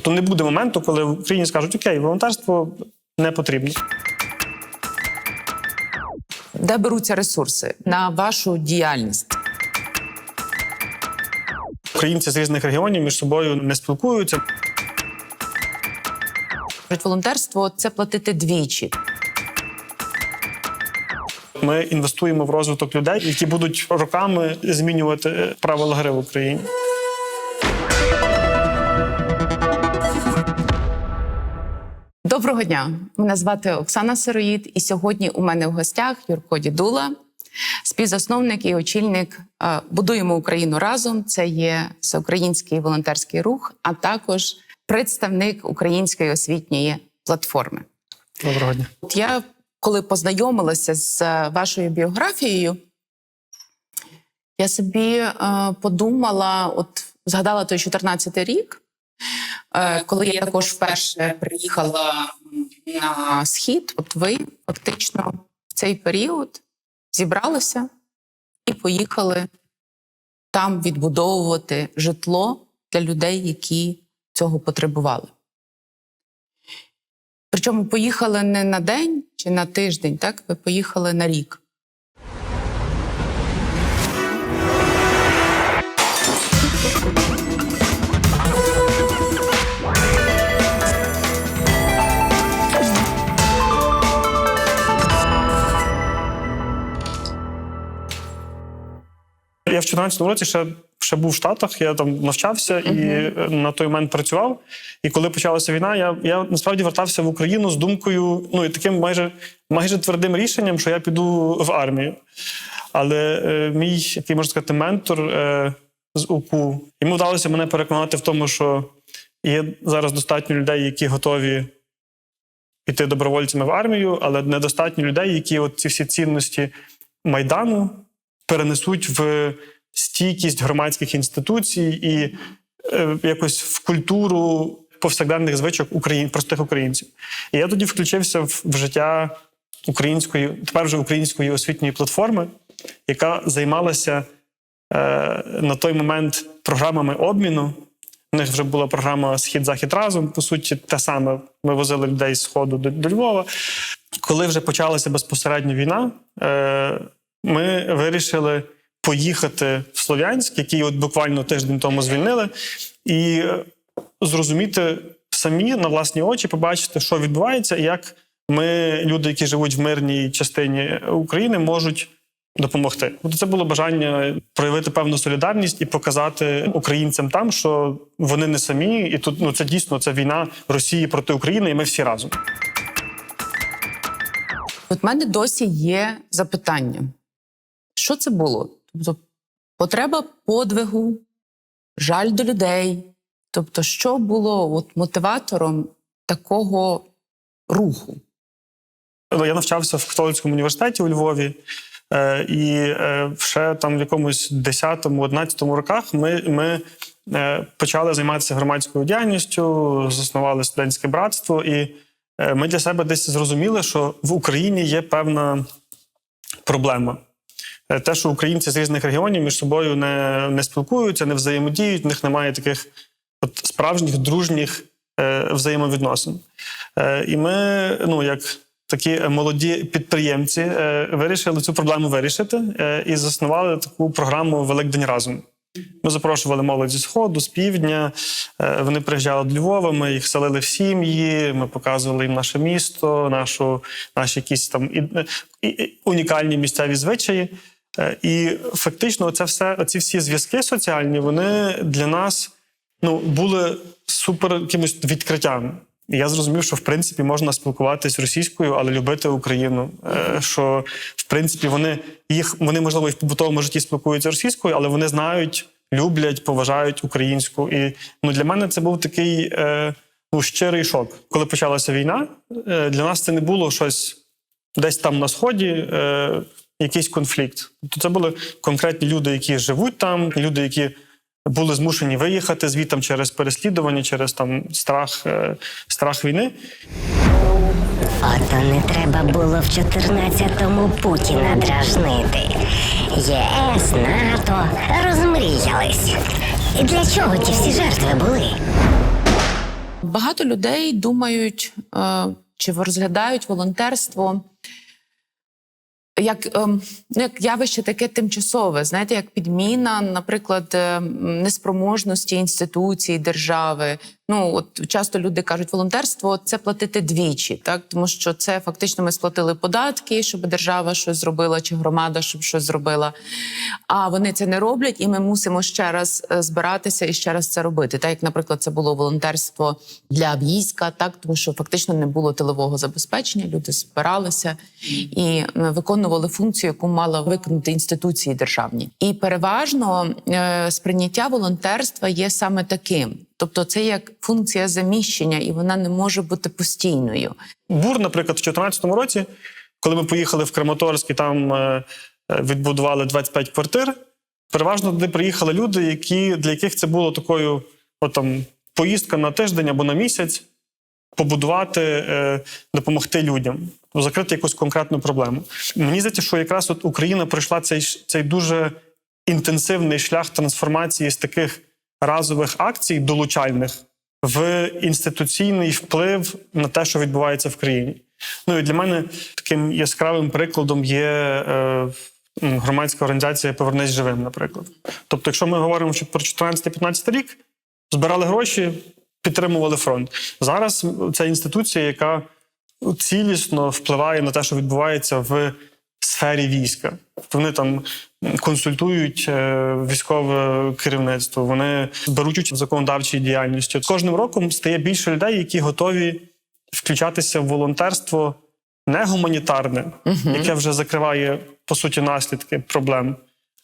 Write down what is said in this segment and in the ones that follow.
То не буде моменту, коли в Україні скажуть, окей, волонтерство не потрібно. Де беруться ресурси на вашу діяльність? Українці з різних регіонів між собою не спілкуються. Волонтерство – це платити двічі. Ми інвестуємо в розвиток людей, які будуть роками змінювати правила гри в Україні. Доброго дня! Мене звати Оксана Сироїд, і сьогодні у мене в гостях Юрко Дідула, співзасновник і очільник «Будуємо Україну разом». Це є всеукраїнський волонтерський рух, а також представник Української освітньої платформи. Доброго дня. От я, коли познайомилася з вашою біографією, я собі подумала, от згадала той 14-й рік, коли я також вперше приїхала на Схід. От ви фактично в цей період зібралися і поїхали там відбудовувати житло для людей, які цього потребували. Причому поїхали не на день чи на тиждень, так? Ви поїхали на рік. Я в 2014 році ще був в Штатах, я там навчався і на той момент працював. І коли почалася війна, я насправді вертався в Україну з думкою, і таким майже твердим рішенням, що я піду в армію. Але мій, який, можна сказати, ментор з УКУ, йому вдалося мене переконати в тому, що є зараз достатньо людей, які готові піти добровольцями в армію, але недостатньо людей, які от ці всі цінності Майдану перенесуть в стійкість громадських інституцій і якось в культуру повсякденних звичок простих українців. І я тоді включився в життя тепер вже української освітньої платформи, яка займалася на той момент програмами обміну. У них вже була програма «Схід-Захід разом», по суті, те саме. Ми возили людей з Сходу до Львова. Коли вже почалася безпосередньо війна, ми вирішили поїхати в Слов'янськ, який от буквально тиждень тому звільнили, і зрозуміти самі на власні очі, побачити, що відбувається, і як ми, люди, які живуть в мирній частині України, можуть допомогти. От це було бажання проявити певну солідарність і показати українцям там, що вони не самі, і тут це дійсно це війна Росії проти України, і ми всі разом. От в мене досі є запитання. Що це було? Тобто потреба подвигу, жаль до людей. Тобто що було мотиватором такого руху? Я навчався в католицькому університеті у Львові, і ще там в якомусь 10-11 роках ми почали займатися громадською діяльністю, заснували студентське братство, і ми для себе десь зрозуміли, що в Україні є певна проблема. Те, що українці з різних регіонів між собою не спілкуються, не взаємодіють, в них немає таких справжніх, дружніх взаємовідносин. І ми, як такі молоді підприємці, вирішили цю проблему вирішити і заснували таку програму «Великдень разом». Ми запрошували молодь зі Сходу, з Півдня, вони приїжджали до Львова, ми їх селили в сім'ї, ми показували їм наше місто, наші якісь там унікальні місцеві звичаї. І фактично оці всі зв'язки соціальні, вони для нас були супер якимось відкриттям. І я зрозумів, що в принципі можна спілкуватись російською, але любити Україну. Що в принципі вони можливо і в побутовому житті спілкуються російською, але вони знають, люблять, поважають українську. І для мене це був такий щирий шок. Коли почалася війна, для нас це не було щось десь там на Сході, якийсь конфлікт. Тобто це були конкретні люди, які живуть там, люди, які були змушені виїхати звідти через переслідування, через страх війни. Ото не треба було в 14-му Путіна дражнити. ЄС, НАТО розмріялись. І для чого ті всі жертви були? Багато людей думають чи розглядають волонтерство як явище таке тимчасове, знаєте, як підміна, наприклад, неспроможності інституцій, держави. От часто люди кажуть, волонтерство – це платити двічі, так? Тому що це фактично ми сплатили податки, щоб держава щось зробила, чи громада, щоб щось зробила. А вони це не роблять, і ми мусимо ще раз збиратися і ще раз це робити. Так, як, наприклад, це було волонтерство для війська, так? Тому що фактично не було тилового забезпечення, люди збиралися і виконували функцію, яку мала виконати інституції державні. І переважно сприйняття волонтерства є саме таким. Тобто це як функція заміщення, і вона не може бути постійною. БУР, наприклад, в 2014 році, коли ми поїхали в Краматорськ і там відбудували 25 квартир, переважно туди приїхали люди, для яких це було такою поїздка на тиждень або на місяць, побудувати, допомогти людям, закрити якусь конкретну проблему. Мені здається, що якраз Україна пройшла цей дуже інтенсивний шлях трансформації з таких разових акцій долучальних в інституційний вплив на те, що відбувається в країні. І для мене таким яскравим прикладом є громадська організація «Повернись живим», наприклад. Тобто, якщо ми говоримо про 14-15 рік, збирали гроші, підтримували фронт. Зараз це інституція, яка цілісно впливає на те, що відбувається в сфері війська. Вони там консультують військове керівництво, вони беруть участь в законодавчій діяльності. Кожним роком стає більше людей, які готові включатися в волонтерство не гуманітарне, яке вже закриває, по суті, наслідки проблем,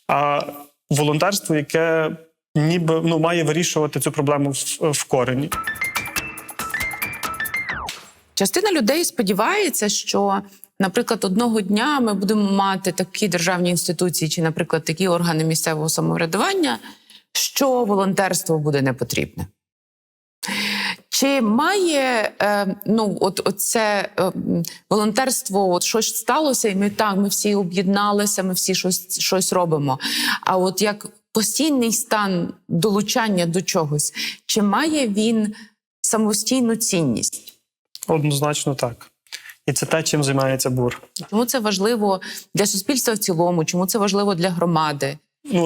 а волонтерство, яке ніби має вирішувати цю проблему в корені. Частина людей сподівається, що, наприклад, одного дня ми будемо мати такі державні інституції чи, наприклад, такі органи місцевого самоврядування, що волонтерство буде не потрібне. Чи має оце волонтерство, щось сталося, і ми всі об'єдналися, ми всі щось робимо. А от як постійний стан долучання до чогось, чи має він самостійну цінність? Однозначно так. І це те, чим займається БУР. Чому це важливо для суспільства в цілому? Чому це важливо для громади?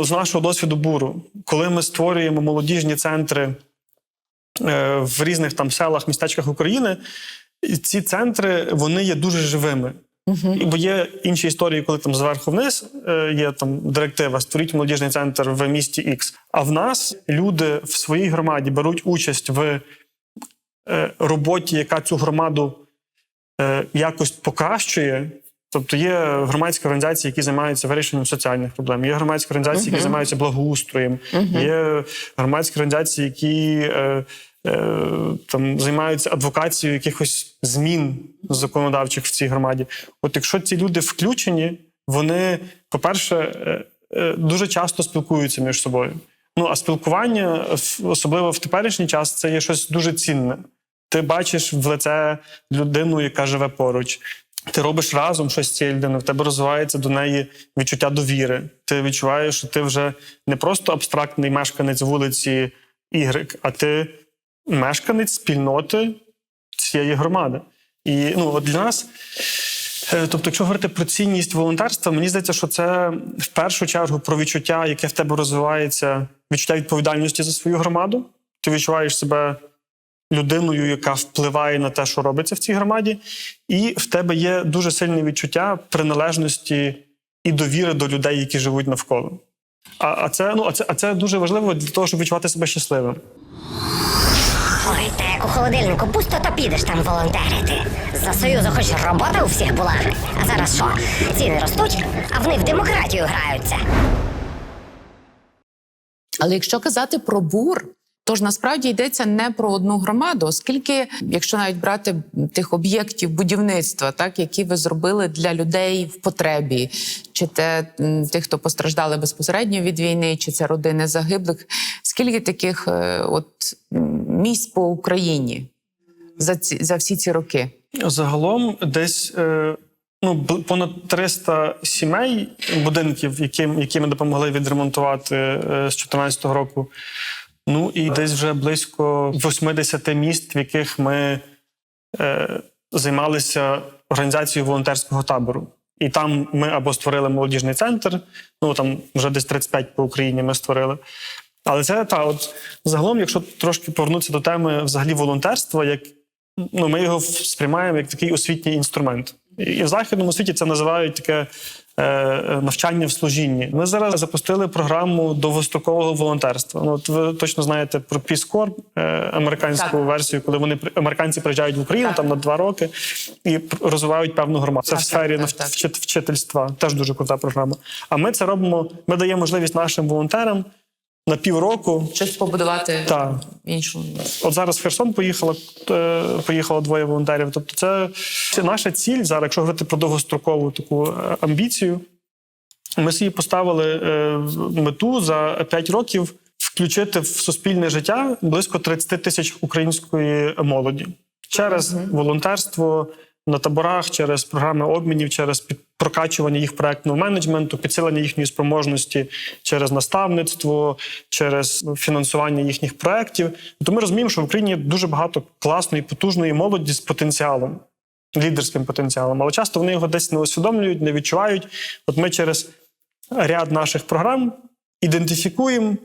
З нашого досвіду БУРу, коли ми створюємо молодіжні центри в різних селах, містечках України, ці центри, вони є дуже живими. Бо є інші історії, коли зверху вниз є директива «Створіть молодіжний центр в місті X». А в нас люди в своїй громаді беруть участь в роботі, яка цю громаду якось покращує. Тобто є громадські організації, які займаються вирішенням соціальних проблем, є громадські організації, які займаються благоустроєм, є громадські організації, які займаються адвокацією якихось змін законодавчих в цій громаді. От якщо ці люди включені, вони, по-перше, дуже часто спілкуються між собою. А спілкування, особливо в теперішній час, це є щось дуже цінне. Ти бачиш в лице людину, яка живе поруч. Ти робиш разом щось з цією людиною, в тебе розвивається до неї відчуття довіри. Ти відчуваєш, що ти вже не просто абстрактний мешканець вулиці Y, а ти мешканець спільноти цієї громади. І от для нас, тобто, якщо говорити про цінність волонтерства, мені здається, що це в першу чергу про відчуття, яке в тебе розвивається, відчуття відповідальності за свою громаду. Ти відчуваєш себе людиною, яка впливає на те, що робиться в цій громаді, і в тебе є дуже сильне відчуття приналежності і довіри до людей, які живуть навколо. А це дуже важливо для того, щоб відчувати себе щасливим. Ой, та як у холодильнику пусто, то підеш там волонтерити. За Союзу хоч робота у всіх була. А зараз що? Ціни ростуть, а вони в демократію граються. Але якщо казати про БУР, тож насправді йдеться не про одну громаду, оскільки, якщо навіть брати тих об'єктів будівництва, так, які ви зробили для людей в потребі, чи тих, хто постраждали безпосередньо від війни, чи це родини загиблих, скільки таких місць по Україні за всі ці роки? Загалом десь понад 300 сімей, будинків, які ми допомогли відремонтувати з 2014 року, Ну і десь вже близько 80 міст, в яких ми займалися організацією волонтерського табору. І там ми або створили молодіжний центр, ну там вже десь 35 по Україні ми створили. Але це, от загалом, якщо трошки повернутися до теми взагалі волонтерства, як, ну, ми його сприймаємо як такий освітній інструмент. І в західному світі це називають таке навчання в служінні. Ми зараз запустили програму довгострокового волонтерства. Ну, от ви точно знаєте про Peace Corps, американську версію, коли американці приїжджають в Україну там на 2 роки і розвивають певну громаду. Це в сфері вчительства. Теж дуже крута програма. А ми це робимо, ми даємо можливість нашим волонтерам на півроку щось побудувати в іншому. От зараз в Херсон поїхало 2 волонтерів. Тобто це наша ціль зараз, якщо говорити про довгострокову таку амбіцію. Ми собі поставили мету за 5 років включити в суспільне життя близько 30 тисяч української молоді. Через волонтерство на таборах, через програми обмінів, через прокачування їх проектного менеджменту, підсилення їхньої спроможності через наставництво, через фінансування їхніх проєктів. То ми розуміємо, що в Україні є дуже багато класної, потужної молоді з потенціалом, лідерським потенціалом. Але часто вони його десь не усвідомлюють, не відчувають. От ми через ряд наших програм ідентифікуємо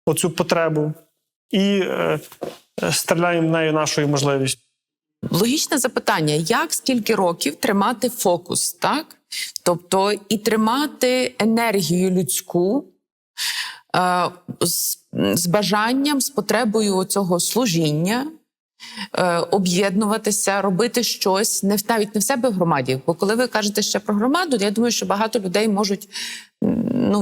оцю потребу і стріляємо в неї нашою можливістю. Логічне запитання, як скільки років тримати фокус, так? Тобто і тримати енергію людську з бажанням, з потребою цього служіння, об'єднуватися, робити щось, навіть не в себе в громаді. Бо коли ви кажете ще про громаду, я думаю, що багато людей можуть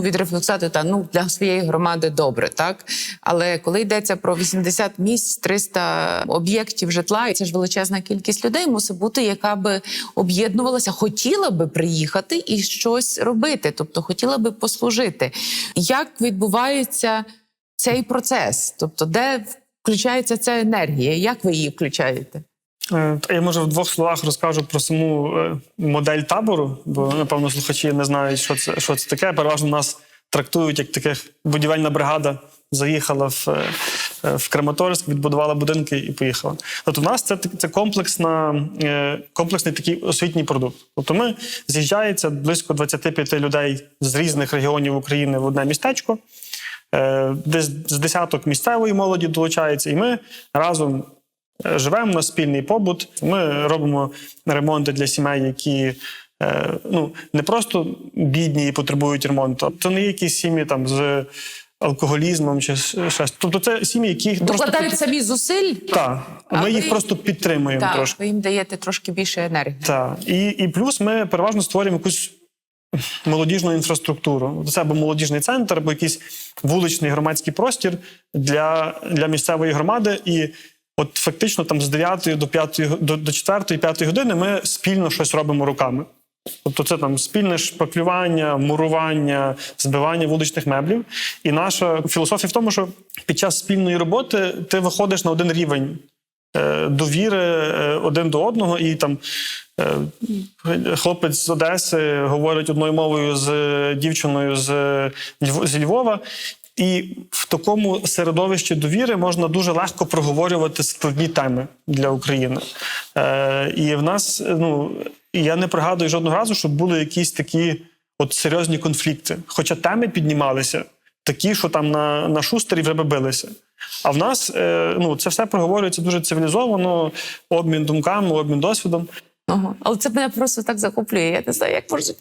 відрефлексувати, для своєї громади добре, так? Але коли йдеться про 80 місць, 300 об'єктів житла, і це ж величезна кількість людей мусить бути, яка би об'єднувалася, хотіла би приїхати і щось робити, тобто хотіла би послужити. Як відбувається цей процес? Тобто де включається ця енергія? Як ви її включаєте? Я, може, в 2 словах розкажу про саму модель табору, бо, напевно, слухачі не знають, що це таке. Переважно нас трактують як таких будівельна бригада заїхала в Краматорськ, відбудувала будинки і поїхала. Тобто в нас це комплексний такий освітній продукт. Тобто з'їжджається близько 25 людей з різних регіонів України в одне містечко, десь з десяток місцевої молоді долучається, і ми разом живемо на спільний побут. Ми робимо ремонти для сімей, які не просто бідні і потребують ремонту, а то не якісь сім'ї там з алкоголізмом чи щось. Тобто це сім'ї, які докладають самі зусиль. Так, ми їх просто підтримуємо трошки. Ви їм даєте трошки більше енергії. Так, і плюс ми переважно створюємо якусь молодіжну інфраструктуру. Це або молодіжний центр, або якийсь вуличний громадський простір для місцевої громади. І от фактично там з 9 до 4, 5 години ми спільно щось робимо руками. Тобто це там спільне шпаклювання, мурування, збивання вуличних меблів. І наша філософія в тому, що під час спільної роботи ти виходиш на один рівень довіри один до одного, і там хлопець з Одеси говорить одною мовою з дівчиною з Львова. І в такому середовищі довіри можна дуже легко проговорювати складні теми для України. І в нас, я не пригадую жодного разу, щоб були якісь такі от серйозні конфлікти. Хоча теми піднімалися такі, що там на шустері вже би билися. А в нас це все проговорюється дуже цивілізовано, обмін думками, обмін досвідом. Ага. Але це мене просто так захоплює. Я не знаю, як можуть.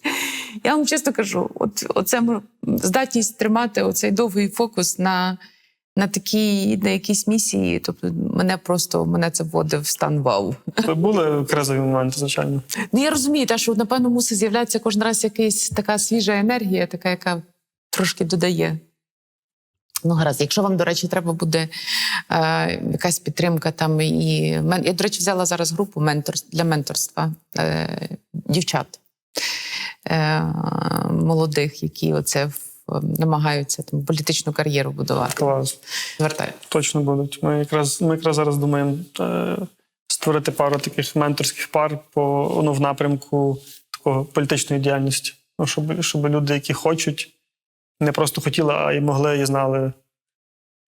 Я вам чесно кажу, оце здатність тримати оцей довгий фокус на якійсь місії. Тобто мене це вводить в стан вау. Були кризові моменти, звичайно. Я розумію, що напевно мусить з'являтися кожен раз якась така свіжа енергія, така, яка трошки додає. Гаразд, якщо вам, до речі, треба буде якась підтримка там і... Я, до речі, взяла зараз групу для менторства дівчат молодих, які намагаються там політичну кар'єру будувати. Клас. Звертаю. Точно будуть. Ми якраз зараз думаємо створити пару таких менторських пар в напрямку такого політичної діяльності. Щоб люди, які хочуть, не просто хотіли, а й могли, і знали,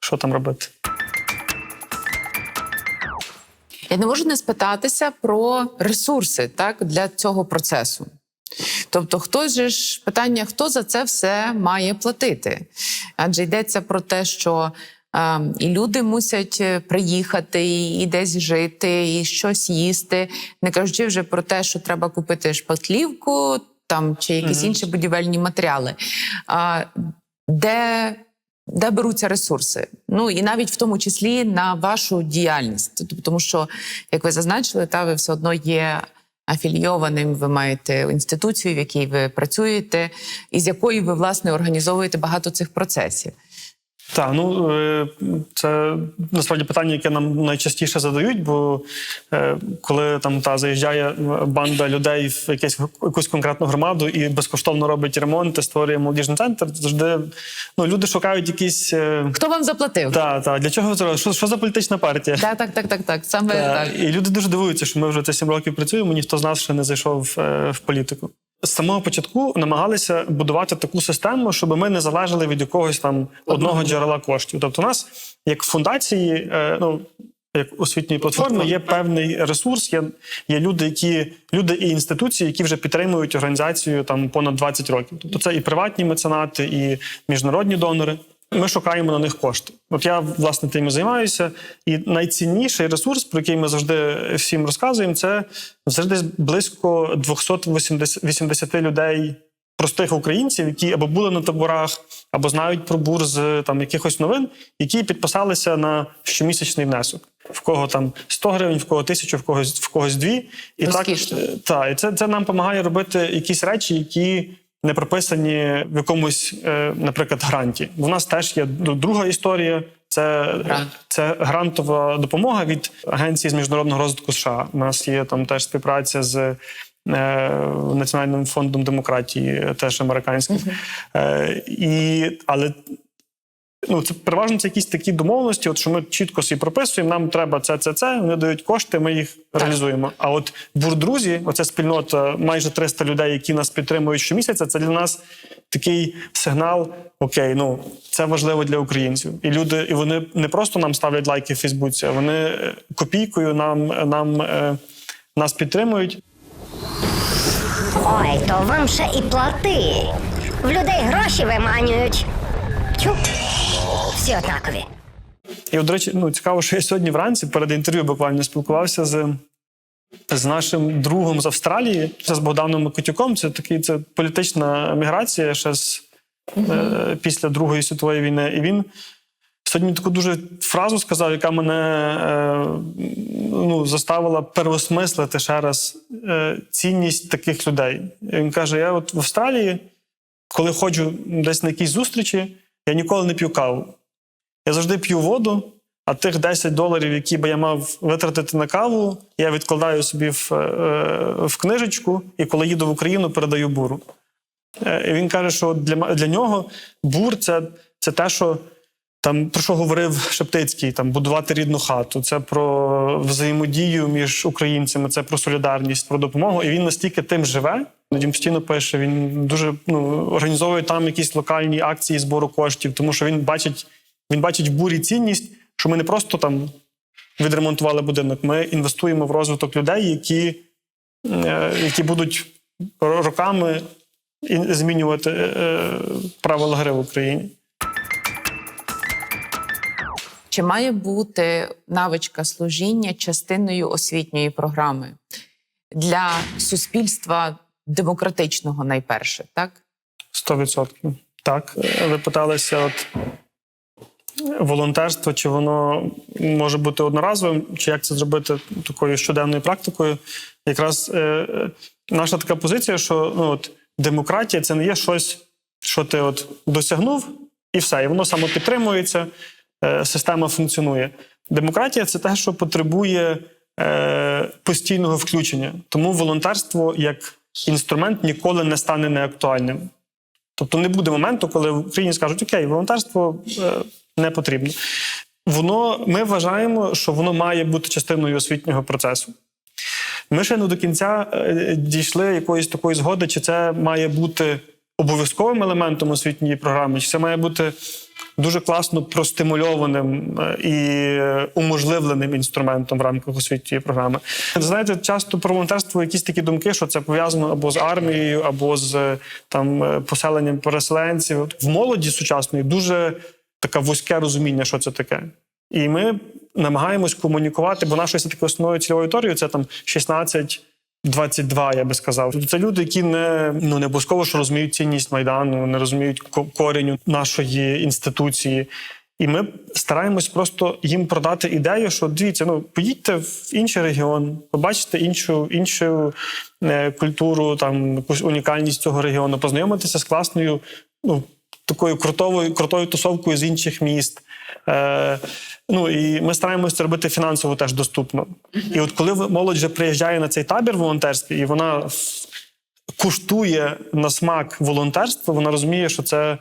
що там робити. Я не можу не спитатися про ресурси, так, для цього процесу. Тобто, питання, хто за це все має платити? Адже йдеться про те, що і люди мусять приїхати, і десь жити, і щось їсти, не кажучи вже про те, що треба купити шпатлівку там, чи якісь інші будівельні матеріали. Де беруться ресурси? Ну, і навіть в тому числі на вашу діяльність. Тому що, як ви зазначили, ви все одно є афілійованим, ви маєте інституцію, в якій ви працюєте, і з якої ви, власне, організовуєте багато цих процесів. Так, це насправді питання, яке нам найчастіше задають, бо коли там заїжджає банда людей в якусь конкретну громаду і безкоштовно робить ремонт, створює молодіжний центр, завжди люди шукають якісь... Хто вам заплатив? Так, для чого це? Що за політична партія? Так. Саме так. І люди дуже дивуються, що ми вже 7 років працюємо, ніхто з нас ще не зайшов в політику. З самого початку намагалися будувати таку систему, щоб ми не залежали від якогось там одного джерела коштів. Тобто у нас, як фундації, як освітньої платформи, є певний ресурс, є люди і інституції, які вже підтримують організацію там понад 20 років. Тобто це і приватні меценати, і міжнародні донори. Ми шукаємо на них кошти. От я, власне, тим і займаюся. І найцінніший ресурс, про який ми завжди всім розказуємо, це завжди близько 280 людей, простих українців, які або були на таборах, або знають про БУР з якихось новин, які підписалися на щомісячний внесок. В кого 100 гривень, в кого 1000, в когось 2. І це нам допомагає робити якісь речі, які не прописані в якомусь, наприклад, гранті. У нас теж є друга історія. Це грантова допомога від Агенції з міжнародного розвитку США. У нас є там теж співпраця з Національним фондом демократії, теж американським. Але це переважно це якісь такі домовленості, що ми чітко собі прописуємо, нам треба це, вони дають кошти, ми їх реалізуємо. А от БУР-друзі, оця спільнота, майже 300 людей, які нас підтримують щомісяця, це для нас такий сигнал, окей, це важливо для українців. І вони не просто нам ставлять лайки в Фейсбуці, а вони копійкою нас підтримують. Ой, то вам ще і плати. В людей гроші виманюють. Чуп. Всі однакові. І, до речі, цікаво, що я сьогодні вранці перед інтерв'ю буквально спілкувався з нашим другом з Австралії, з Богданом Микитюком. Це політична міграція ще після Другої світової війни. І він сьогодні таку дуже фразу сказав, яка мене заставила переосмислити ще раз цінність таких людей. І він каже, я от в Австралії, коли ходжу десь на якісь зустрічі, я ніколи не п'ю каву. Я завжди п'ю воду, а тих $10, які би я мав витратити на каву, я відкладаю собі в книжечку і коли їду в Україну, передаю БУРу. І він каже, що для нього БУР – це те, що про що говорив Шептицький, будувати рідну хату, це про взаємодію між українцями, це про солідарність, про допомогу. І він настільки тим живе, він постійно пише, він дуже організовує там якісь локальні акції збору коштів, тому що він бачить в БУРі цінність, що ми не просто відремонтували будинок, ми інвестуємо в розвиток людей, які будуть роками змінювати правила гри в Україні. Чи має бути навичка служіння частиною освітньої програми для суспільства демократичного найперше, так? 100%. Так. Ви питалися, волонтерство, чи воно може бути одноразовим, чи як це зробити такою щоденною практикою. Якраз наша така позиція, що демократія – це не є щось, що ти досягнув, і все, і воно самопідтримується, система функціонує. Демократія – це те, що потребує постійного включення. Тому волонтерство як інструмент ніколи не стане неактуальним. Тобто не буде моменту, коли в Україні скажуть, окей, волонтерство не потрібно. Ми вважаємо, що воно має бути частиною освітнього процесу. Ми ще не до кінця дійшли якоїсь такої згоди, чи це має бути обов'язковим елементом освітньої програми, чи це має бути дуже класно простимульованим і уможливленим інструментом в рамках освітньої програми. Знаєте, часто про волонтерство якісь такі думки, що це пов'язано або з армією, або з поселенням переселенців. В молоді сучасної дуже таке вузьке розуміння, що це таке. І ми намагаємось комунікувати, бо нашою все-таки основною цільовою аудиторією це 16-22, я би сказав. Це люди, які не обов'язково що розуміють цінність Майдану, не розуміють кореню нашої інституції. І ми стараємось просто їм продати ідею, що дивіться, поїдьте в інший регіон, побачите іншу культуру, якусь унікальність цього регіону, познайомитися з класною, такою крутою тусовкою з інших міст. І ми стараємося це робити фінансово теж доступно. І от коли молодь вже приїжджає на цей табір волонтерський, і вона куштує на смак волонтерство, вона розуміє, що це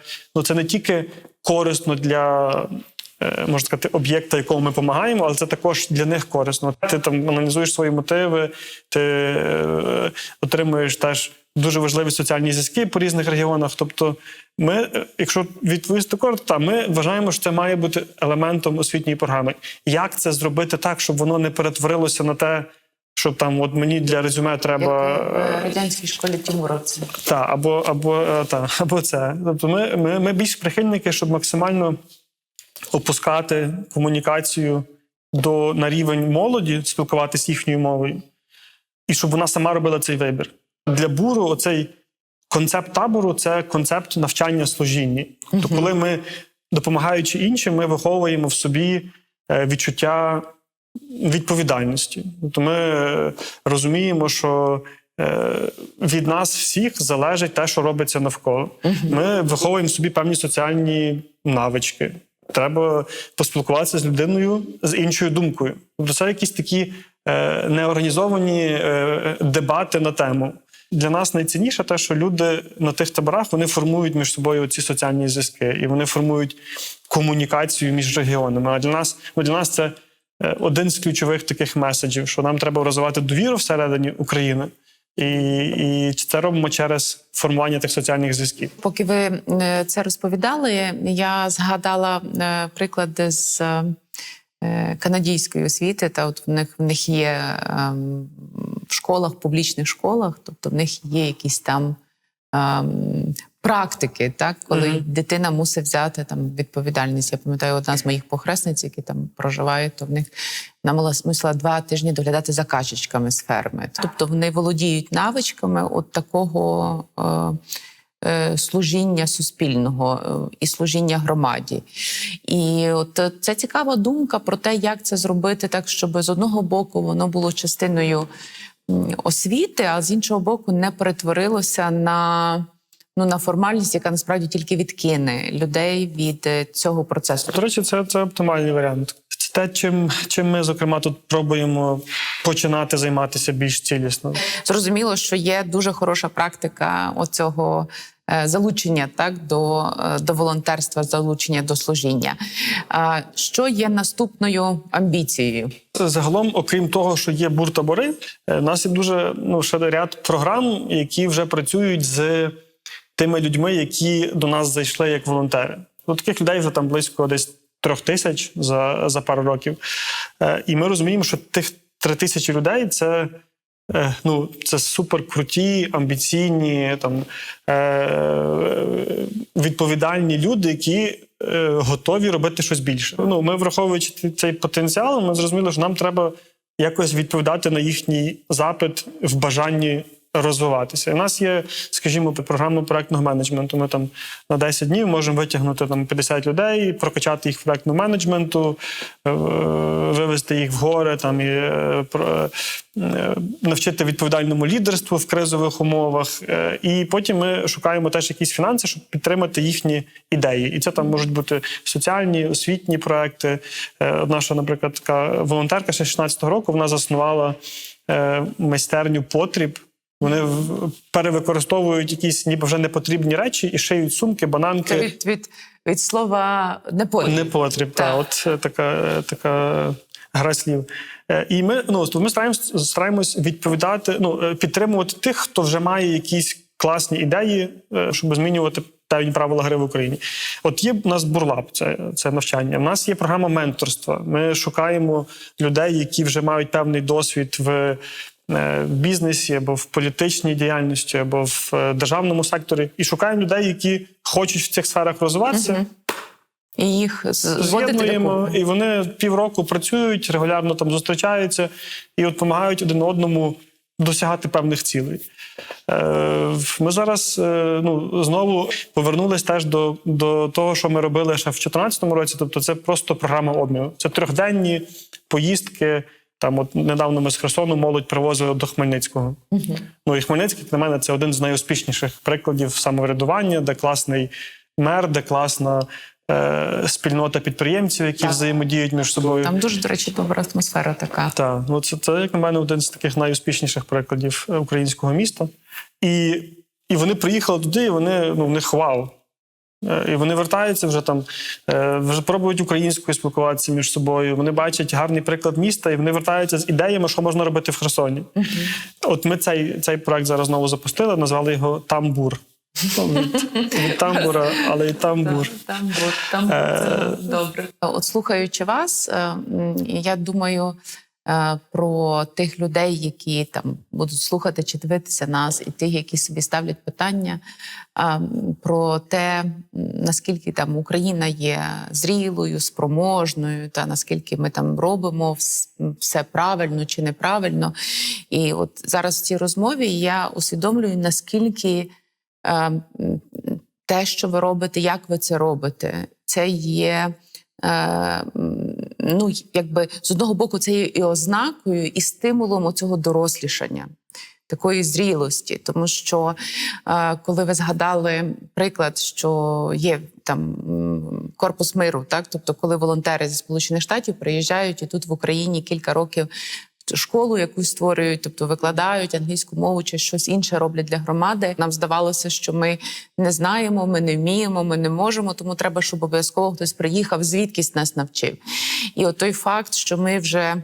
не тільки корисно для, можна сказати, об'єкта, якому ми допомагаємо, але це також для них корисно. Ти аналізуєш свої мотиви, ти отримуєш теж дуже важливі соціальні зв'язки по різних регіонах. Тобто ми, якщо відповісти коротко, ми вважаємо, що це має бути елементом освітньої програми. Як це зробити так, щоб воно не перетворилося на те, що мені для резюме треба... Як в радянській школі Тимуровці. Або це. Тобто ми більш прихильники, щоб максимально опускати комунікацію на рівень молоді, спілкуватися їхньою мовою, і щоб вона сама робила цей вибір. Для БУРу оцей концепт табору – це концепт навчання служінні. Тобто, коли ми, допомагаючи іншим, ми виховуємо в собі відчуття відповідальності. Тобто ми розуміємо, що від нас всіх залежить те, що робиться навколо. Ми виховуємо в собі певні соціальні навички. Треба поспілкуватися з людиною з іншою думкою. Тобто це якісь такі неорганізовані дебати на тему. Для нас найцінніше те, що люди на тих таборах, вони формують між собою ці соціальні зв'язки, і вони формують комунікацію між регіонами. А для нас це один з ключових таких меседжів, що нам треба розвивати довіру всередині України, і це робимо через формування тих соціальних зв'язків. Поки ви це розповідали, я згадала приклади з канадської освіти. Та от в них є в школах, публічних школах, тобто в них є якісь там практики, так, коли дитина мусить взяти відповідальність. Я пам'ятаю, одна з моїх похресниць, які там проживають, то вона мусила 2 тижні доглядати за качечками з ферми. Тобто вони володіють навичками от такого служіння суспільного і служіння громаді. І от це цікава думка про те, як це зробити так, щоб з одного боку воно було частиною освіти, а з іншого боку не перетворилося на формальність, яка насправді тільки відкине людей від цього процесу. До речі, це оптимальний варіант. Це те, чим ми, зокрема, тут пробуємо починати займатися більш цілісно. Зрозуміло, що є дуже хороша практика оцього залучення, так, до волонтерства, залучення до служіння. Що є наступною амбіцією? Загалом, окрім того, що є бур-табори, у нас є дуже ще ряд програм, які вже працюють з тими людьми, які до нас зайшли як волонтери. Таких людей вже там близько десь 3000 за пару років. І ми розуміємо, що тих 3000 людей – це суперкруті, амбіційні, відповідальні люди, які готові робити щось більше. Ми, враховуючи цей потенціал, ми зрозуміли, що нам треба якось відповідати на їхній запит в бажанні розвиватися. У нас є, скажімо, програма проектного менеджменту. Ми на 10 днів можемо витягнути 50 людей, прокачати їх в проектному менеджменту, вивести їх в гори, навчити відповідальному лідерству в кризових умовах. І потім ми шукаємо теж якісь фінанси, щоб підтримати їхні ідеї. І це можуть бути соціальні, освітні проекти. Наша, наприклад, така волонтерка ще 16-го року, вона заснувала майстерню «Потріб». Вони перевикористовують якісь ніби вже непотрібні речі і шиють сумки, бананки. Це від слова «непотріб». Непотріб, так. От така гра слів. І ми стараємось відповідати, підтримувати тих, хто вже має якісь класні ідеї, щоб змінювати певні правила гри в Україні. От є у нас бурлаб, це навчання. У нас є програма менторства. Ми шукаємо людей, які вже мають певний досвід в бізнесі, або в політичній діяльності, або в державному секторі. І шукаємо людей, які хочуть в цих сферах розвиватися. І їх зводити З'єднуємо, докупи. і вони півроку працюють, регулярно там зустрічаються і от допомагають один одному досягати певних цілей. Ми зараз знову повернулись теж до того, що ми робили ще в 2014 році. Тобто це просто програма обміну. Це 3-денні поїздки. Там от недавно ми з Херсону молодь привозили до Хмельницького. Ну і Хмельницький, як на мене, це один з найуспішніших прикладів самоврядування, де класний мер, де класна спільнота підприємців, які взаємодіють між собою. Там дуже, до речі, добра атмосфера така. Так, ну це, як на мене, один з таких найуспішніших прикладів українського міста. І вони приїхали туди, і вони, в них вау. І вони вертаються вже там, вже пробують українською спілкуватися між собою. Вони бачать гарний приклад міста, і вони вертаються з ідеями, що можна робити в Херсоні. От ми цей проект зараз знову запустили, назвали його «Тамбур». Від тамбура, але і тамбур. Тамбур, добре. От слухаючи вас, я думаю про тих людей, які там будуть слухати чи дивитися нас, і тих, які собі ставлять питання, про те, наскільки там Україна є зрілою, спроможною, та наскільки ми там робимо все правильно чи неправильно. І от зараз в цій розмові я усвідомлюю, наскільки те, що ви робите, як ви це робите, це є, якби з одного боку, це є і ознакою, і стимулом оцього дорослішання, такої зрілості. Тому що, коли ви згадали приклад, що є там Корпус миру, так? Тобто коли волонтери зі Сполучених Штатів приїжджають і тут в Україні кілька років школу якусь створюють, тобто викладають англійську мову чи щось інше роблять для громади. Нам здавалося, що ми не знаємо, ми не вміємо, ми не можемо, тому треба, щоб обов'язково хтось приїхав, звідкись нас навчив. І от той факт, що ми вже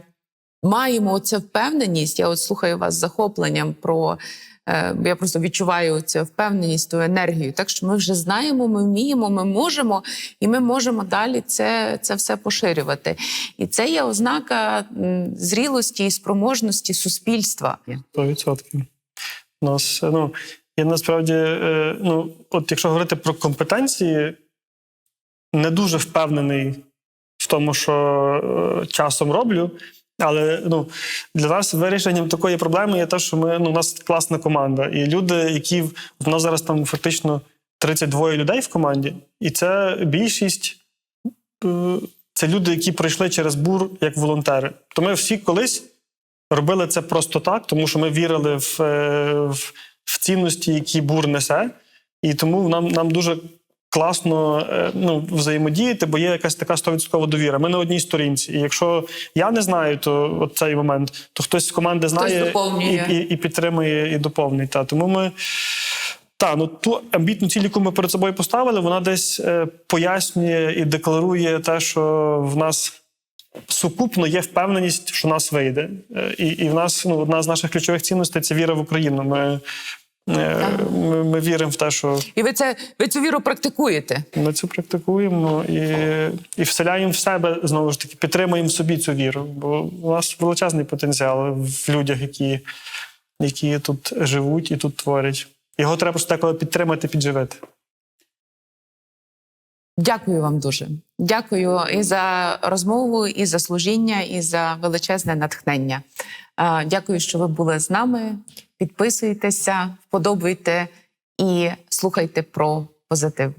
маємо оцю впевненість, я от слухаю вас з захопленням про... Я просто відчуваю цю впевненість, ту енергію. Так що ми вже знаємо, ми вміємо, ми можемо, і ми можемо далі це все поширювати. І це є ознака зрілості і спроможності суспільства. 100%. Нас, я насправді, от якщо говорити про компетенції, не дуже впевнений в тому, що часом роблю. Але для нас вирішенням такої проблеми є те, що у нас класна команда. І люди, які в нас зараз там фактично 32 людей в команді, і це більшість, це люди, які пройшли через БУР як волонтери. То ми всі колись робили це просто так, тому що ми вірили в цінності, які БУР несе. І тому нам дуже класно взаємодіяти, бо є якась така 100% довіра. Ми на одній сторінці. І якщо я не знаю, то от цей момент, то хтось з команди знає і підтримує, і доповнить. Тому ми... ту амбітну ціль, яку ми перед собою поставили, вона десь пояснює і декларує те, що в нас сукупно є впевненість, що нас вийде. І в нас одна з наших ключових цінностей – це віра в Україну. Ми віримо в те, що... І ви цю віру практикуєте? Ми це практикуємо і вселяємо в себе, знову ж таки, підтримуємо в собі цю віру. Бо у нас величезний потенціал в людях, які тут живуть і тут творять. Його треба просто деколи підтримати, підживити. Дякую вам дуже. Дякую і за розмову, і за служіння, і за величезне натхнення. Дякую, що ви були з нами. Підписуйтеся, вподобайте і слухайте про позитив.